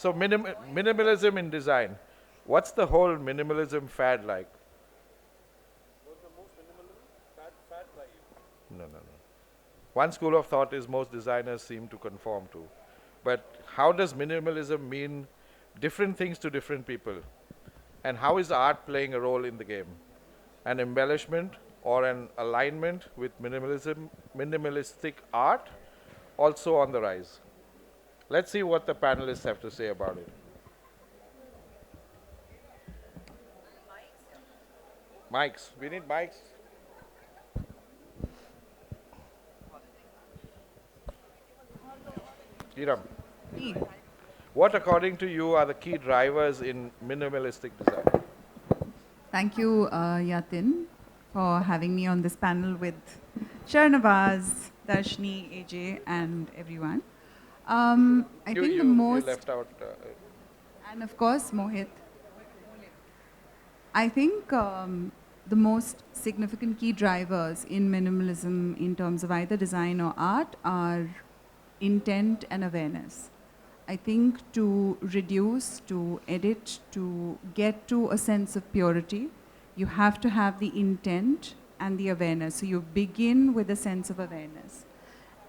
So minimalism in design. What's the whole minimalism fad like? No, no, no. One school of thought is most designers seem to conform to. But how does minimalism mean different things to different people? And how is art playing a role in the game? An embellishment or an alignment with minimalistic art also on the rise. Let's see what the panelists have to say about it. Mics. We need mics. Hiram, Me. what according to you are the key drivers in minimalistic design? Thank you, Yatin, for having me on this panel with Sharnavaz, Darshni, AJ, and everyone. I think the You most, left out. and of course, Mohit. I think the most significant key drivers in minimalism in terms of either design or art are intent and awareness. I think to reduce, to edit, to get to a sense of purity, you have to have the intent and the awareness. So you begin with a sense of awareness.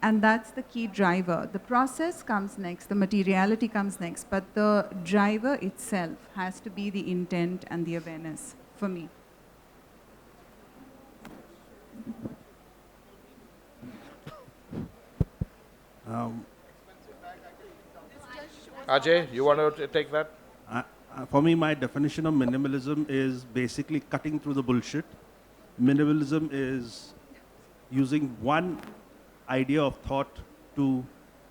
And that's the key driver. The process comes next, the materiality comes next, but the driver itself has to be the intent and the awareness for me. Um, Ajay, you want to take that? for me, my definition of minimalism is basically cutting through the bullshit. Minimalism is using one idea of thought to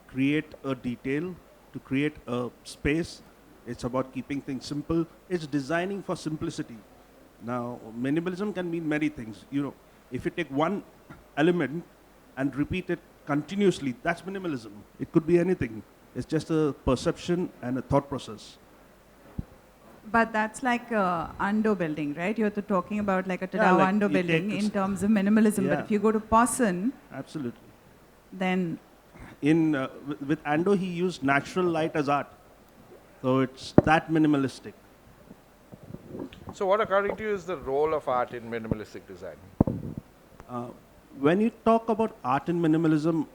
create a detail, to create a space. It's about keeping things simple. It's designing for simplicity. Now, minimalism can mean many things. You know, if you take one element and repeat it continuously, that's minimalism. It could be anything. It's just a perception and a thought process. But that's like Ando building, right? You're talking about like a Yeah, Tadao like Ando you building take in terms of minimalism. Yeah. But if you go to Posson, Absolutely. then With Ando, he used natural light as art. So it's that minimalistic. So, what according to you is the role of art in minimalistic design? When you talk about art and minimalism,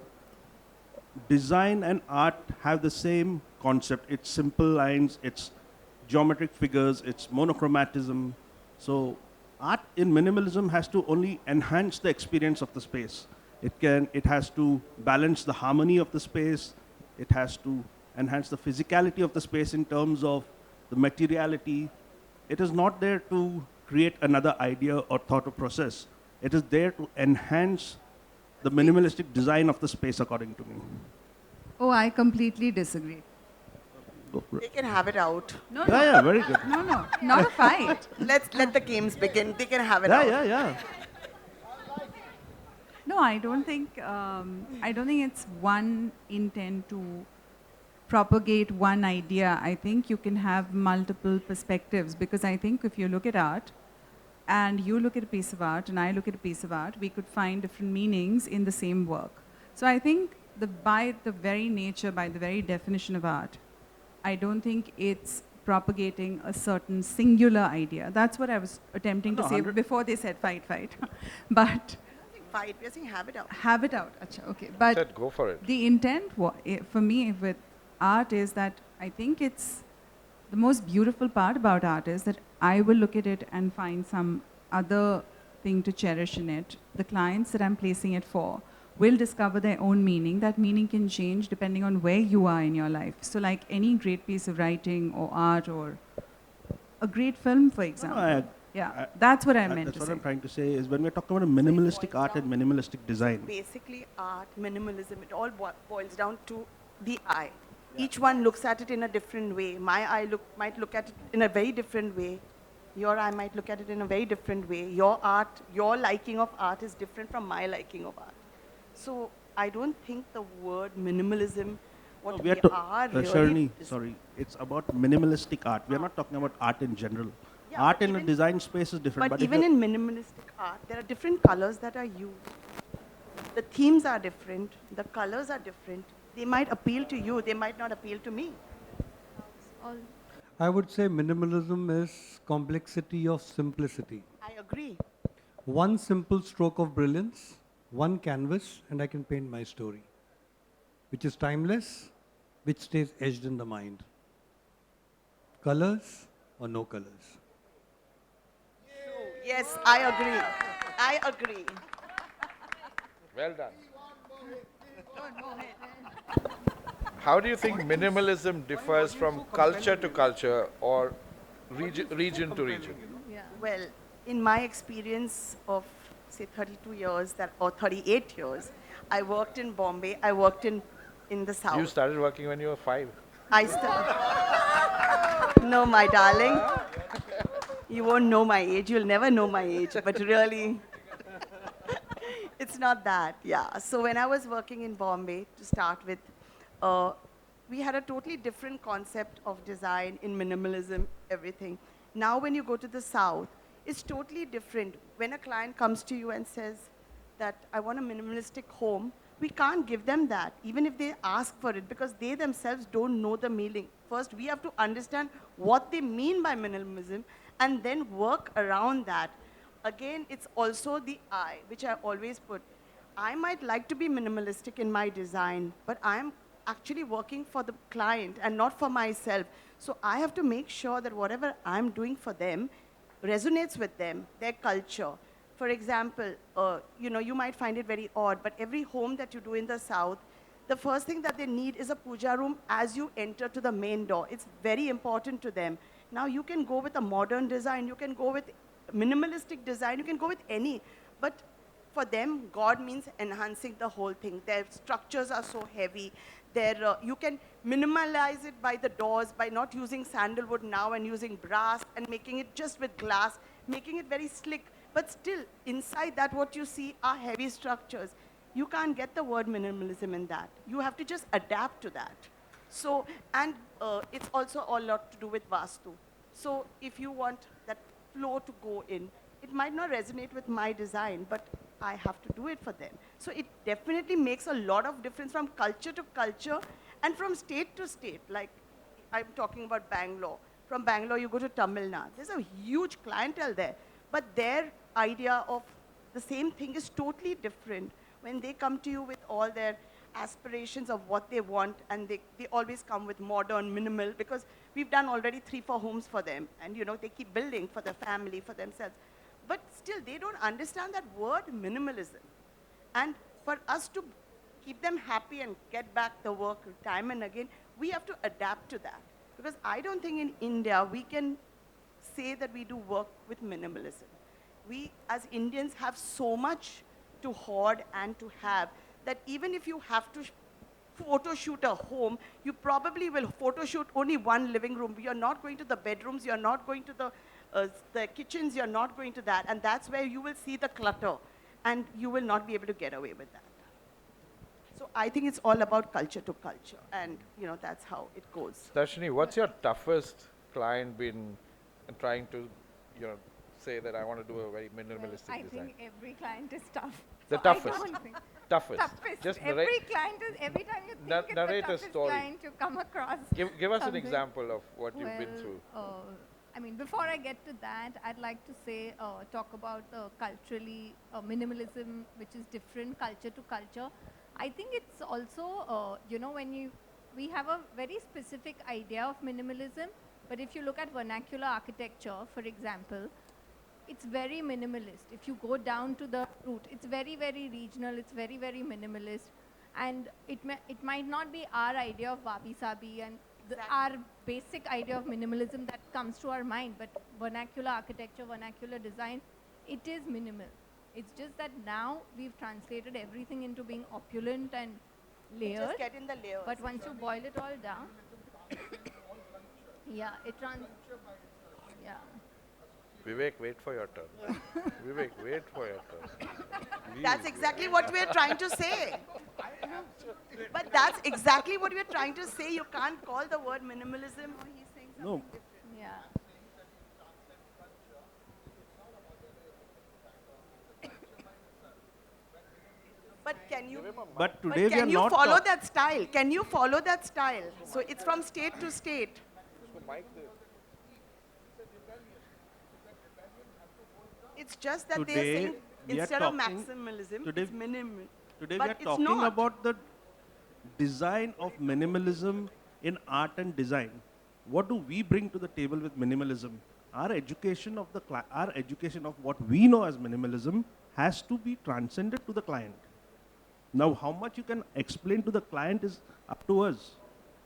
design and art have the same concept. It's simple lines, it's geometric figures, it's monochromatism. So art in minimalism has to only enhance the experience of the space. It has to balance the harmony of the space. It has to enhance the physicality of the space in terms of the materiality. It is not there to create another idea or thought or process. It is there to enhance the minimalistic design of the space, according to me. oh, I completely disagree. Go for They it. can have it out. No, Yeah, no, yeah, very good. no, not a fight. Let's let the games begin. They can have it Yeah, out. yeah, yeah. No, I don't think. I don't think it's one intent to propagate one idea. I think you can have multiple perspectives because I think if you look at art, and you look at a piece of art, and I look at a piece of art, we could find different meanings in the same work. So I think by the very nature, by the very definition of art, I don't think it's propagating a certain singular idea. That's what I was attempting to No, say 100 before they said fight. But Fight. We're saying have it out. have it out. Acha, okay. But Said go for it. the intent for me with art is that I think it's the most beautiful part about art is that I will look at it and find some other thing to cherish in it. The clients that I'm placing it for will discover their own meaning. That meaning can change depending on where you are in your life. So like any great piece of writing or art or a great film, for example. Yeah, that's what I meant That's to what say. I'm trying to say is when we're talking about a minimalistic art and minimalistic design, Basically, art, minimalism, it all boils down to the eye. Each one looks at it in a different way. My eye might look at it in a very different way. Your eye might look at it in a very different way. Your art, your liking of art is different from my liking of art. So I don't think the word minimalism, what we we are really... Sharni, sorry, it's about minimalistic art. We're not talking about art in general. Yeah, Art but in a even- design space is different. But if even you're- in minimalistic art, there are different colors that are used. The themes are different. The colors are different. They might appeal to you. They might not appeal to me. all. I would say minimalism is complexity of simplicity. I agree. One simple stroke of brilliance, one canvas, and I can paint my story, which is timeless, which stays etched in the mind. Colors or no colors. Yes, I agree. I agree. Well done. How do you think minimalism differs from culture to culture or region to region? Yeah. Well, in my experience of, say, 32 years or 38 years, I worked in Bombay, I worked in the South. You started working when you were 5. I No, my darling. You won't know my age. You'll never know my age. But really, it's not that. Yeah. So when I was working in Bombay, to start with, we had a totally different concept of design in minimalism, everything. Now when you go to the South, it's totally different. When a client comes to you and says that I want a minimalistic home, we can't give them that, even if they ask for it, because they themselves don't know the meaning. First, we have to understand what they mean by minimalism and then work around that. Again, it's also the I, which I always put. I might like to be minimalistic in my design, but I'm actually working for the client and not for myself. So I have to make sure that whatever I'm doing for them resonates with them, their culture. For example, you might find it very odd, but every home that you do in the South, the first thing that they need is a puja room as you enter to the main door. It's very important to them. Now you can go with a modern design, you can go with minimalistic design, you can go with any, but for them, God means enhancing the whole thing. Their structures are so heavy. You can minimalize it by the doors, by not using sandalwood now and using brass and making it just with glass, making it very slick. But still, inside that, what you see are heavy structures. You can't get the word minimalism in that. You have to just adapt to that. So, and it's also a lot to do with Vastu. So if you want that flow to go in, it might not resonate with my design, but I have to do it for them. So it definitely makes a lot of difference from culture to culture and from state to state. Like I'm talking about Bangalore. From Bangalore, you go to Tamil Nadu. There's a huge clientele there. But their idea of the same thing is totally different. When they come to you with all their aspirations of what they want, and they always come with modern, minimal, because we've done already 3-4 homes for them. And they keep building for their family, for themselves. But still, they don't understand that word minimalism. And for us to keep them happy and get back the work time and again, we have to adapt to that. Because I don't think in India we can say that we do work with minimalism. We, as Indians, have so much to hoard and to have that even if you have to photo shoot a home, you probably will photo shoot only one living room. You're not going to the bedrooms, you're not going to the kitchens, you're not going to that. And that's where you will see the clutter. And you will not be able to get away with that. So I think it's all about culture to culture. And, that's how it goes. Darshini, what's your toughest client been trying to, say that I want to do a very minimalistic I design? think every client is tough. The So I toughest. don't think- Toughest. toughest. Just Every client is, every time you think it's the narrate a toughest story. client you come across. Give us an something. example of what you've been through. I mean, before I get to that, I'd like to say, talk about culturally minimalism, which is different culture to culture. I think it's also, we have a very specific idea of minimalism, but if you look at vernacular architecture, for example, it's very minimalist. If you go down to the root, it's very, very regional, it's very, very minimalist. And it might not be our idea of wabi-sabi and our basic idea of minimalism that comes to our mind, but vernacular architecture, vernacular design, it is minimal. It's just that now we've translated everything into being opulent and layered. Just get in the layers. But once you boil it all down, yeah, yeah. Vivek, wait for your turn. Vivek, wait for your turn. That's Please. exactly what we're trying to say. But that's exactly what we're trying to say. You can't call the word minimalism. No, Yeah. But can you? but But today we are can you not. follow that style? Can you follow that style? So it's from state to state. It's just that they are Today, saying we are instead of talking, maximalism, today, it's minimal. today we But are it's talking not. about the design of minimalism in art and design. What do we bring to the table with minimalism? Our education of our education of what we know as minimalism has to be transcended to the client. Now, how much you can explain to the client is up to us.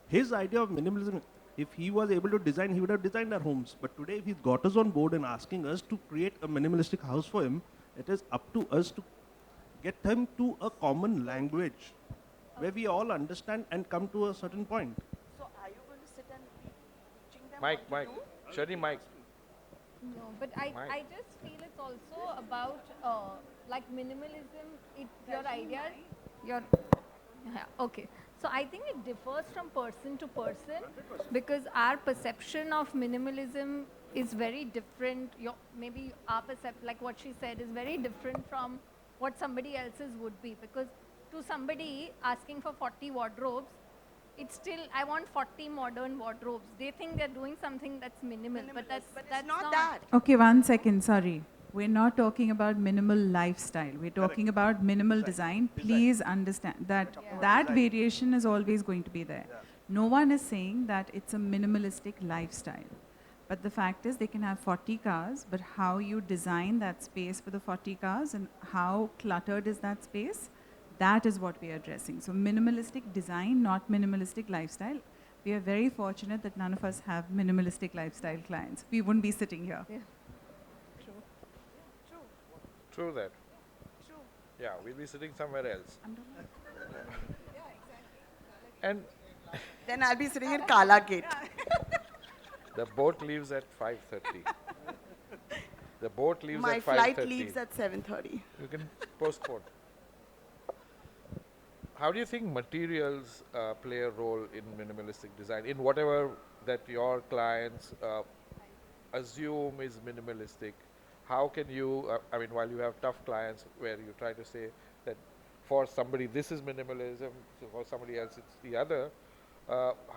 His idea of minimalism, if he was able to design, he would have designed our homes. But today, if he's got us on board and asking us to create a minimalistic house for him, it is up to us to get him to a common language where we all understand and come to a certain point. So are you going to sit and be teaching them Mike, what to Mike, do? Shani, Mike. No, but I Mike. just feel it's also about like minimalism, your ideas, your, yeah, okay. So I think it differs from person to person because our perception of minimalism is very different. Maybe our perception, like what she said, is very different from what somebody else's would be, because to somebody asking for 40 wardrobes, it's still, I want 40 modern wardrobes. They think they're doing something that's minimal, but But that's it's not not that. Okay, 1 second, sorry. We're not talking about minimal lifestyle. We're talking about minimal design. Please understand that that variation is always going to be there. No one is saying that it's a minimalistic lifestyle. But the fact is they can have 40 cars, but how you design that space for the 40 cars and how cluttered is that space, that is what we are addressing. So minimalistic design, not minimalistic lifestyle. We are very fortunate that none of us have minimalistic lifestyle clients. We wouldn't be sitting here. Yeah. True that. True. Yeah, we'll be sitting somewhere else. I'm done. And Then I'll be sitting in Kala Gate. the boat leaves at 5:30. The boat leaves My at 5:30. flight leaves at 7:30. You can postpone. How do you think materials play a role in minimalistic design, in whatever that your clients assume is minimalistic? How can you, I mean, while you have tough clients where you try to say that for somebody this is minimalism, so for somebody else it's the other,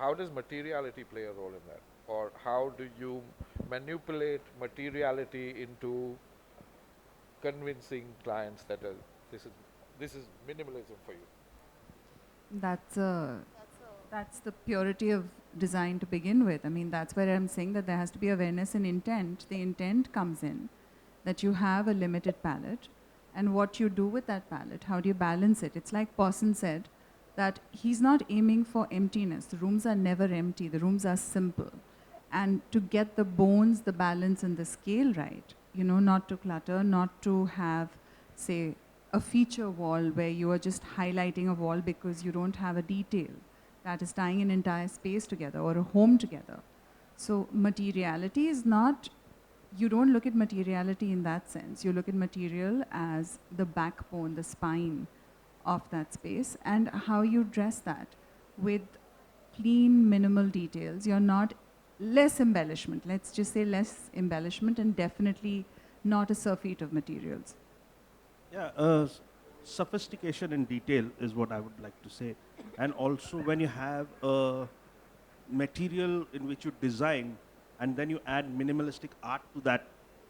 how does materiality play a role in that? Or how do you manipulate materiality into convincing clients that this is minimalism for you? That's the purity of design to begin with. I mean, that's where I'm saying that there has to be awareness and intent. The intent comes in that you have a limited palette, and what you do with that palette, how do you balance it? It's like Pawson said, that he's not aiming for emptiness. The rooms are never empty. The rooms are simple. And to get the bones, the balance, and the scale right, you know, not to clutter, not to have, say, a feature wall where you are just highlighting a wall because you don't have a detail that is tying an entire space together or a home together. So materiality is not, you don't look at materiality in that sense. You look at material as the backbone, the spine of that space, and how you dress that with clean, minimal details. You're not less embellishment, let's just say less embellishment, and definitely not a surfeit of materials. Yeah, sophistication in detail is what I would like to say. And also when you have a material in which you design and then you add minimalistic art to that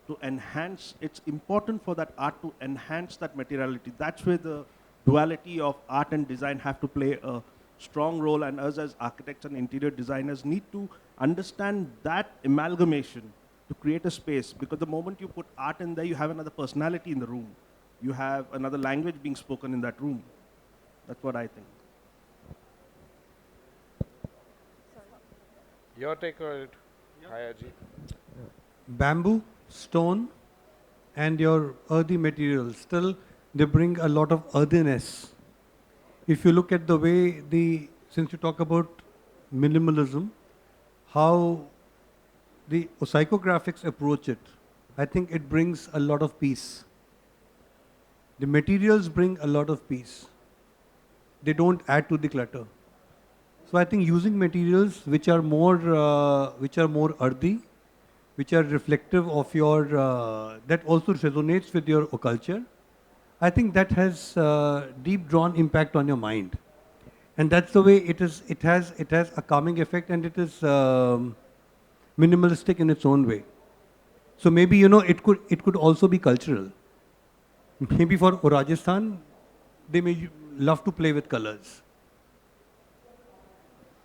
to enhance, it's important for that art to enhance that materiality. That's where the duality of art and design have to play a strong role, and us as architects and interior designers need to understand that amalgamation to create a space, because the moment you put art in there, you have another personality in the room. You have another language being spoken in that room. That's what I think. Your take on it, Hayaji? Bamboo, stone, and your earthy materials, still they bring a lot of earthiness. If you look at the way since you talk about minimalism, how the psychographics approach it, I think it brings a lot of peace. The materials bring a lot of peace. They don't add to the clutter. So I think using materials which are more earthy, which are reflective of your, that also resonates with your culture, I think that has deep drawn impact on your mind. And that's the way it is. It has a calming effect, and it is minimalistic in its own way. So maybe, you know, it could also be cultural. Maybe for Rajasthan, they may love to play with colors.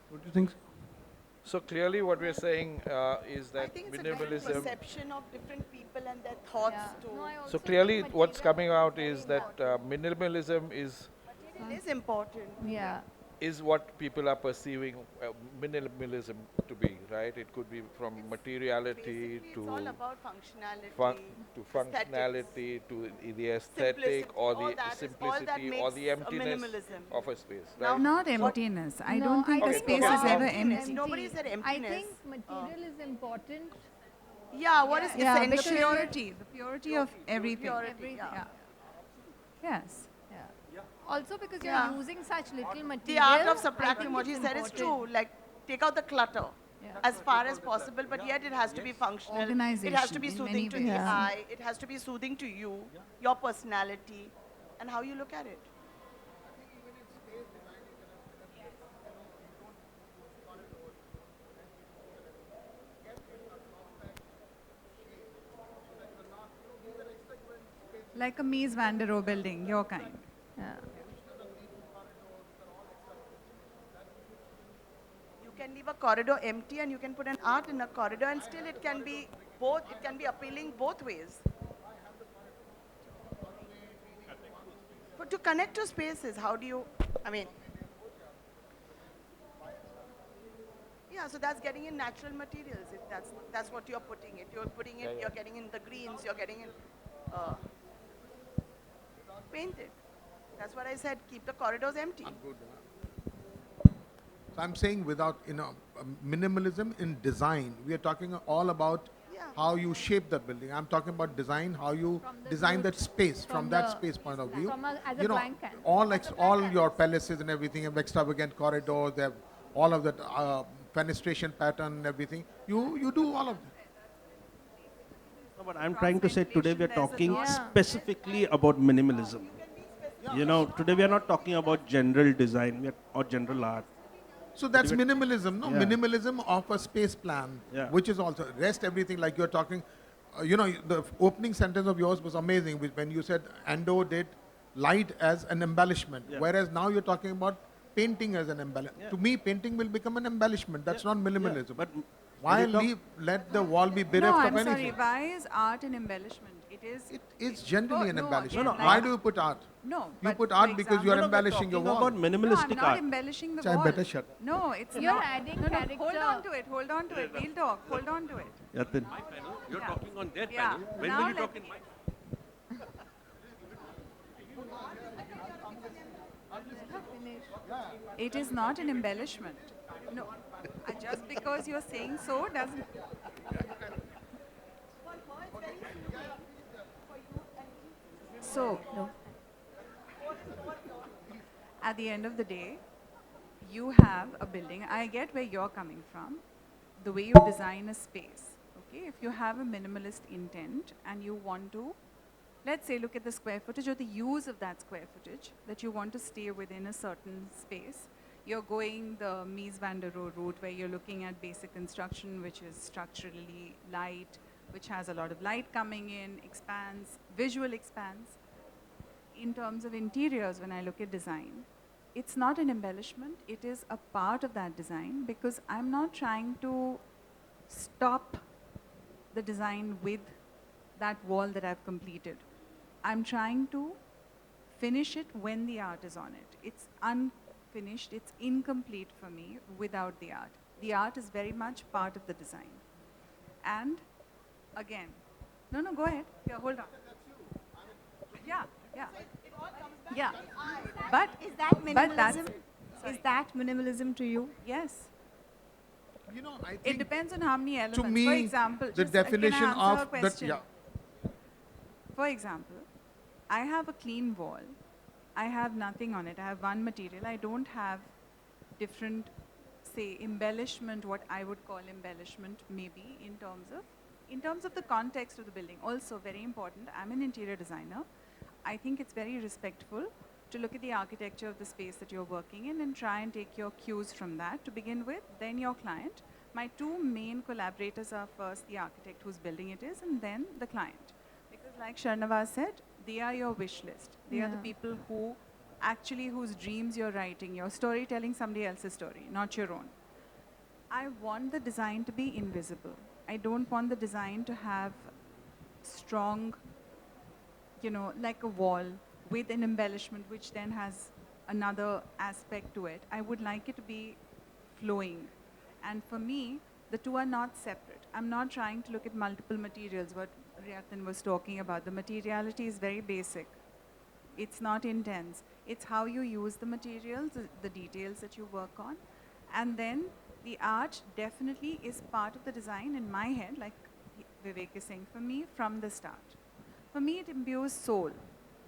What do you think? So clearly what we're saying is I that think it's a different minimalism, perception of different people and their thoughts Yeah. too. No, I so also clearly think what's coming material out is very that important. minimalism Material is important. Yeah. is what people are perceiving minimalism to be, right? It could be from materiality Basically, to it's all about functionality, fun- to aesthetics, functionality, to the aesthetic, simplicity. or All the that is all that simplicity, or makes the a emptiness minimalism. of a space, Now, right? Not So- emptiness. I No, don't think I a think space okay, is so ever emptiness. empty. Nobody said I emptiness. think material is important. Yeah, what is Yeah, the essential? purity of everything. Purity, Everything. yeah. Yes. Yeah. Also because Yeah. you're using such little material. The art of I subtracting, think what he it's said is important. true. Like, take out the clutter Yeah. as far as possible, but yet it has to be functional. It has to Organization be in soothing many to the ways. Yeah. eye. It has to be soothing to you, your personality, and how you look at it. Like a Mies van der Rohe building, your kind. Yeah. You can leave a corridor empty and you can put an art in a corridor and still it can be both, it can be appealing both ways. But to connect to spaces, how do you, I mean, yeah, so that's getting in natural materials. If that's what you're putting it. You're putting it, you're getting in the greens, you're getting in painted. That's what I said, keep the corridors empty. So I'm saying without, minimalism in design, we are talking all about Yeah. how you shape the building. I'm talking about design, how you From the design root, that space, from from that the- space point of view. from as a You know, blank canvas. all your palaces and everything have extravagant corridors, they have all of that fenestration pattern and everything. You do all of that. No, but I'm trying to say today we are There's a talking lot. specifically about minimalism. You know, today we are not talking about general design or general art. So that's minimalism, no? Yeah. Minimalism of a space plan, Yeah. which is also rest everything like you're talking. The opening sentence of yours was amazing when you said Ando did light as an embellishment, Yeah. whereas now you're talking about painting as an embellishment. Yeah. To me, painting will become an embellishment. That's not minimalism. But Why when you talk- let the wall be No, bereft I'm of sorry. anything? Why is art an embellishment? It is. It is generally an No, embellishment. again, Why like- do you put art? No. You but put for art because you are example- embellishing your talking wall. about No, I'm minimalistic not art. embellishing the So I wall. better shut. No, it's You're not. adding no, character. hold on to it. Hold on to it. We'll talk. Hold on to it. Yatin. You're talking on their Yeah. When Now will you let talk in me- my It is not an embellishment. No. Just because you're saying so doesn't. So, at the end of the day, you have a building. I get where you're coming from, the way you design a space. Okay, if you have a minimalist intent and you want to, let's say, look at the square footage or the use of that square footage, that you want to stay within a certain space. You're going the Mies van der Rohe route where you're looking at basic construction, which is structurally light, which has a lot of light coming in, expanse, visual expanse. In terms of interiors, when I look at design, it's not an embellishment, it is a part of that design because I'm not trying to stop the design with that wall that I've completed. I'm trying to finish it when the art is on it. It's unfinished, it's incomplete for me without the art. The art is very much part of the design. And again, no, go ahead. Yeah, hold on. Yeah. Yeah. But Is that But that's- minimalism? Is that minimalism to you? yes. I It think depends on how many elements. to me, For example, the just, can I definition answer her of that, question? yeah. For example, I have a clean wall. I have nothing on it. I have one material. I don't have different, say, embellishment, what I would call embellishment maybe in terms of the context of the building. Also very important, I'm an interior designer. I think it's very respectful to look at the architecture of the space that you're working in and try and take your cues from that to begin with, then your client. my two main collaborators are first the architect who's building it is, and then the client. Because like Sharnavaz said, they are your wish list. They are the Yeah. people who actually whose dreams you're writing. You're storytelling somebody else's story, not your own. I want the design to be invisible. I don't want the design to have strong, like a wall with an embellishment which then has another aspect to it. I would like it to be flowing. And for me, the two are not separate. I'm not trying to look at multiple materials, what Riyatan was talking about. The materiality is very basic. It's not intense. It's how you use the materials, the details that you work on. And then the art definitely is part of the design in my head, like Vivek is saying, for me, from the start. For me, it imbues soul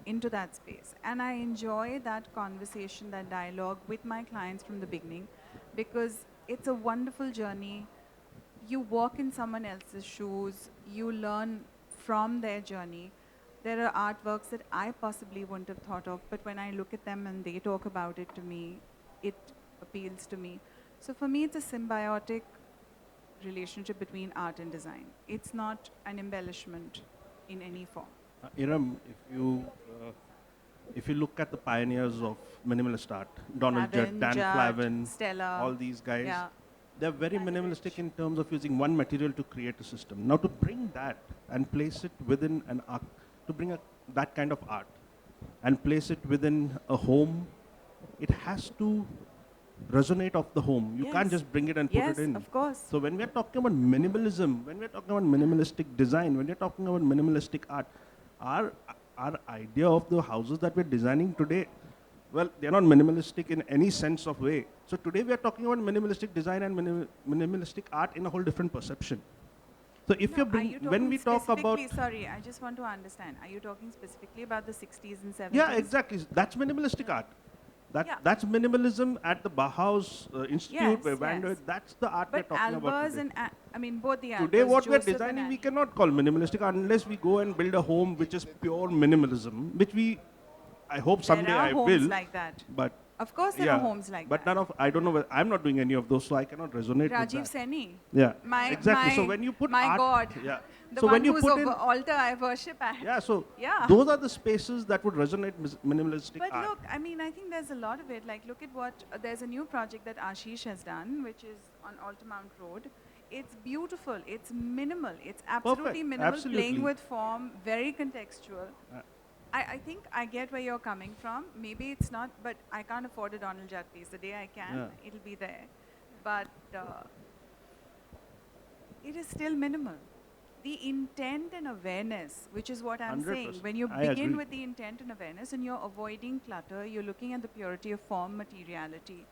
into that space. And I enjoy that conversation, that dialogue with my clients from the beginning, because it's a wonderful journey. You walk in someone else's shoes, you learn from their journey. There are artworks that I possibly wouldn't have thought of, but when I look at them and they talk about it to me, it appeals to me. So for me, it's a symbiotic relationship between art and design. It's not an embellishment in any form. Iram, if you look at the pioneers of minimalist art, Donald Judd, Dan Flavin, Stella, all these guys, yeah. they're very minimalistic in terms of using one material to create a system. Now to bring that and place it within an art, to bring that kind of art and place it within a home, it has to resonate off the home. You can't Yes. just bring it and put Yes, it in. of course. So when we're talking about minimalism, when we're talking about minimalistic design, when we're talking about minimalistic art, our idea of the houses that we're designing today, well, they're not minimalistic in any sense of way. So today we are talking about minimalistic design and minimalistic art in a whole different perception. So if No, when we talk about, sorry, I just want to understand. Are you talking specifically about the 60s and 70s? yeah, exactly, that's minimalistic art. Yeah. That's minimalism at the Bauhaus Institute, Yes, where Van yes. Gogh, that's the art we're But talking about Albers today. and, I mean, both the Albers, Today what we're Joseph and designing, we Al- cannot call minimalistic art unless we go and build a home which is pure minimalism, which I hope someday There are I homes will. like that. But Of course there yeah, are homes like but that. I don't know, I'm not doing any of those, so I cannot resonate Rajiv with that. Seni. Yeah, My, exactly. So my- when you put my art, God. yeah. The So one when you whose put in, altar I worship at. yeah, so Yeah. those are the spaces that would resonate minimalistic But art. look, I mean, I think there's a lot of it. Like, look at what, there's a new project that Ashish has done, which is on Altamount Road. It's beautiful. It's minimal. It's absolutely Perfect. minimal, Absolutely. playing with form, very contextual. Uh, I think I get where you're coming from. Maybe it's not, but I can't afford a Donald Judd piece. The day I can, Yeah. it'll be there. But it is still minimal. The intent and awareness, which is what I'm saying, 100%. when you I begin agree. with the intent and awareness and you're avoiding clutter, you're looking at the purity of form, materiality,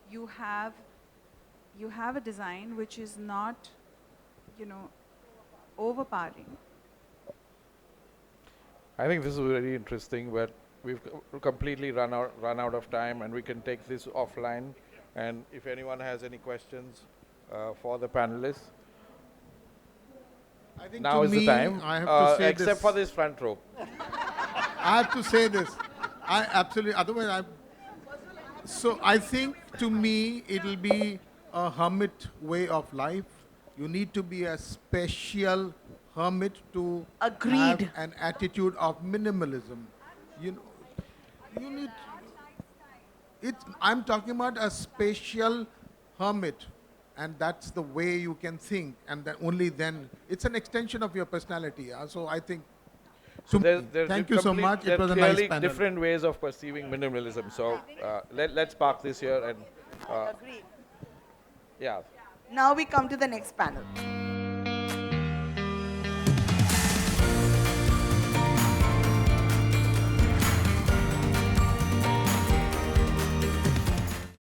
you have a design which is not, overpowering. I think this is very interesting, but we've completely run out of time, and we can take this offline. And if anyone has any questions for the panelists, I think now to is me, the time. I have to say except for this front row. I have to say this. I absolutely, otherwise so I think to me it'll be a hermit way of life. You need to be a special hermit to Agreed. have an attitude of minimalism. You need, I'm talking about a special hermit, and that's the way you can think, and then only then, it's an extension of your personality. So I think, so There's thank you so much. There It was are a nice clearly panel. different ways of perceiving minimalism. So let's park this here and Agreed. yeah. Now we come to the next panel.